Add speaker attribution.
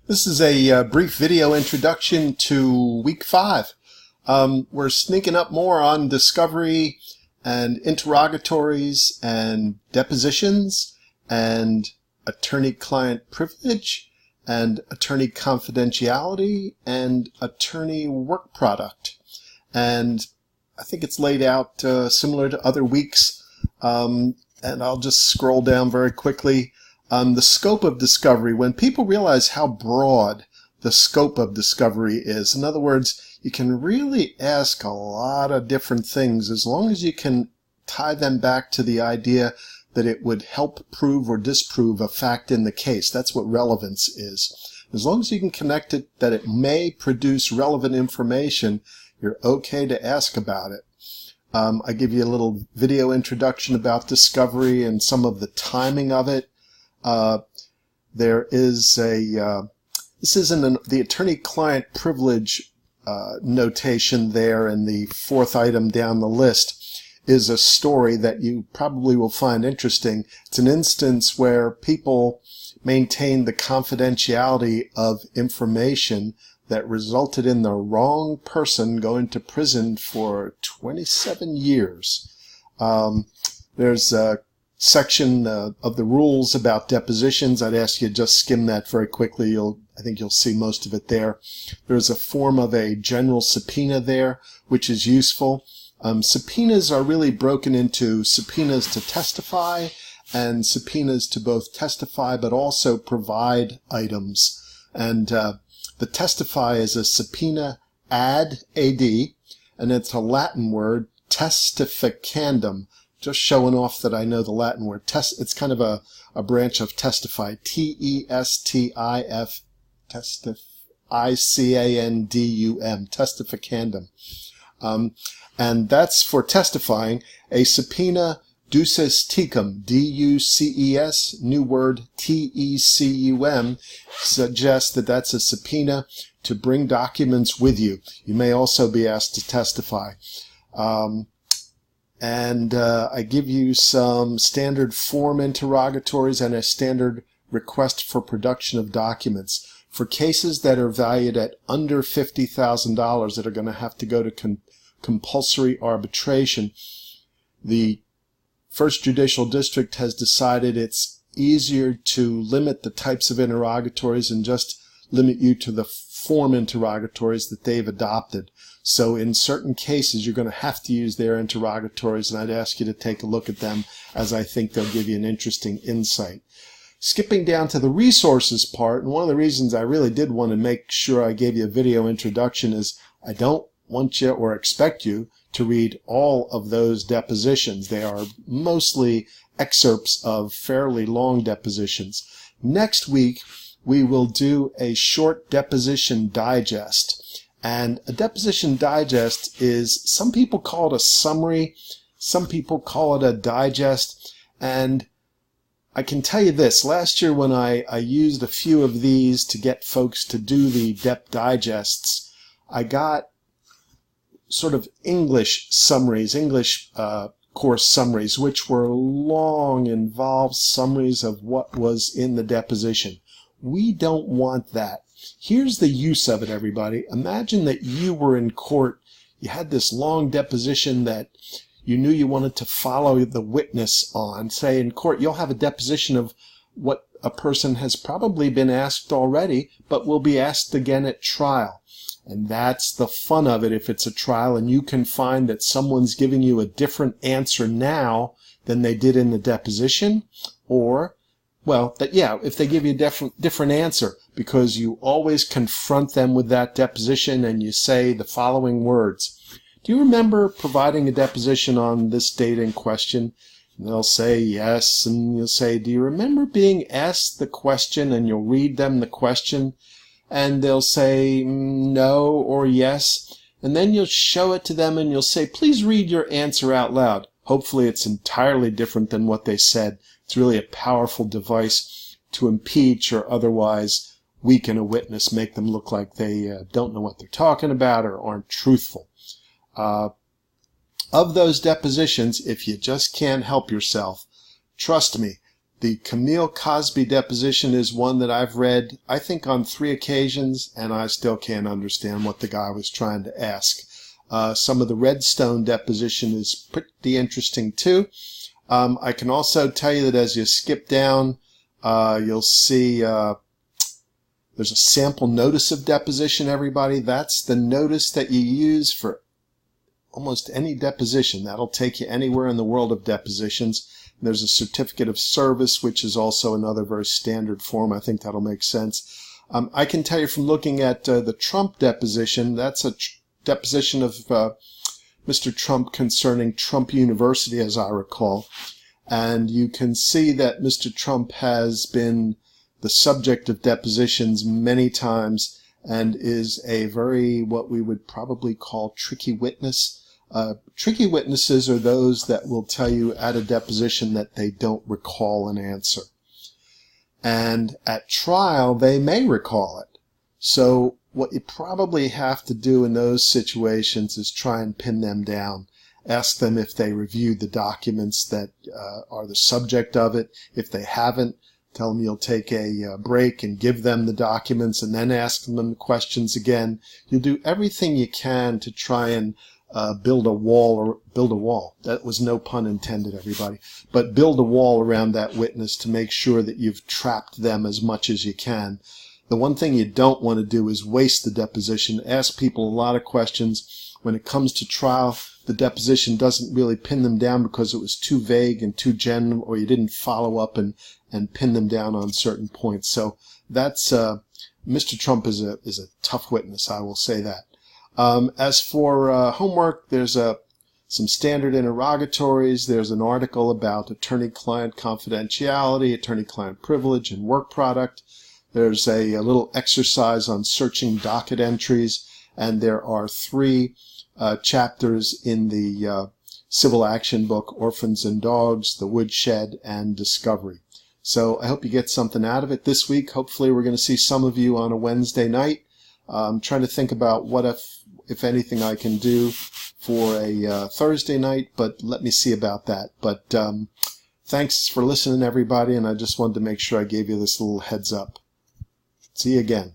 Speaker 1: This is a brief video introduction to week 5. We're sneaking up more on discovery and interrogatories and depositions and attorney-client privilege and attorney confidentiality and attorney work product. And I think it's laid out similar to other weeks. And I'll just scroll down very quickly. The scope of discovery, when people realize how broad the scope of discovery is, in other words, you can really ask a lot of different things as long as you can tie them back to the idea that it would help prove or disprove a fact in the case. That's what relevance is. As long as you can connect it that it may produce relevant information, you're okay to ask about it. I give you a little video introduction about discovery and some of the timing of it. There is this isn't the attorney-client privilege notation there, and the fourth item down the list is a story that you probably will find interesting. It's an instance where people maintain the confidentiality of information that resulted in the wrong person going to prison for 27 years. There's a section of the rules about depositions. I'd ask you to just skim that very quickly. I think you'll see most of it there. There's a form of a general subpoena there, which is useful. Subpoenas are really broken into subpoenas to testify and subpoenas to both testify but also provide items. And the testify is a subpoena ad, A-D, and it's a Latin word, testificandum. Just showing off that I know the Latin word. It's kind of a branch of testify. T-E-S-T-I-F, I-C-A-N-D-U-M, testificandum. And that's for testifying. A subpoena duces tecum, D-U-C-E-S, new word, T-E-C-U-M, suggests that that's a subpoena to bring documents with you. You may also be asked to testify. And I give you some standard form interrogatories and a standard request for production of documents. For cases that are valued at under $50,000 that are going to have to go to compulsory arbitration, the First Judicial District has decided it's easier to limit the types of interrogatories and just limit you to the form interrogatories that they've adopted. So in certain cases, you're going to have to use their interrogatories, and I'd ask you to take a look at them, as I think they'll give you an interesting insight. Skipping down to the resources part, and one of the reasons I really did want to make sure I gave you a video introduction is I don't want you or expect you to read all of those depositions. They are mostly excerpts of fairly long depositions. Next week, we will do a short deposition digest. And a deposition digest is, some people call it a summary, some people call it a digest. And I can tell you this, last year when I used a few of these to get folks to do the Dep digests, I got sort of English summaries, English course summaries, which were long, involved summaries of what was in the deposition. We don't want that. Here's the use of it, everybody. Imagine that you were in court. You had this long deposition that you knew you wanted to follow the witness on. Say in court, you'll have a deposition of what a person has probably been asked already, but will be asked again at trial. And that's the fun of it if it's a trial and you can find that someone's giving you a different answer now than they did in the deposition, or if they give you a different answer, because you always confront them with that deposition and you say the following words. Do you remember providing a deposition on this date in question? And they'll say yes, and you'll say, do you remember being asked the question? And you'll read them the question, and they'll say no or yes, and then you'll show it to them and you'll say, please read your answer out loud. Hopefully it's entirely different than what they said. It's really a powerful device to impeach or otherwise weaken a witness, make them look like they don't know what they're talking about or aren't truthful. Of those depositions, if you just can't help yourself, trust me, The Camille Cosby deposition is one that I've read, I think, on 3 occasions, and I still can't understand what the guy was trying to ask. Some of the Redstone deposition is pretty interesting too. I can also tell you that as you skip down, you'll see there's a sample notice of deposition, everybody. That's the notice that you use for almost any deposition. That'll take you anywhere in the world of depositions. There's a certificate of service, which is also another very standard form. I think that'll make sense. I can tell you from looking at the Trump deposition, that's a deposition of Mr. Trump concerning Trump University, as I recall. And you can see that Mr. Trump has been the subject of depositions many times and is a very, what we would probably call, tricky witness. Tricky witnesses are those that will tell you at a deposition that they don't recall an answer. And at trial, they may recall it. So what you probably have to do in those situations is try and pin them down. Ask them if they reviewed the documents that are the subject of it. If they haven't, tell them you'll take a break and give them the documents and then ask them the questions again. You'll do everything you can to try and build a wall. That was no pun intended, everybody. But build a wall around that witness to make sure that you've trapped them as much as you can. The one thing you don't want to do is waste the deposition. Ask people a lot of questions. When it comes to trial, the deposition doesn't really pin them down because it was too vague and too general, or you didn't follow up and pin them down on certain points. So that's Mr. Trump is a tough witness, I will say that. As for homework, there's some standard interrogatories. There's an article about attorney-client confidentiality, attorney-client privilege, and work product. There's a little exercise on searching docket entries, and there are 3 chapters in the civil action book, Orphans and Dogs, The Woodshed, and Discovery. So I hope you get something out of it this week. Hopefully we're going to see some of you on a Wednesday night. I'm trying to think about what, if anything, I can do for a Thursday night, but let me see about that. But thanks for listening, everybody, and I just wanted to make sure I gave you this little heads up. See you again.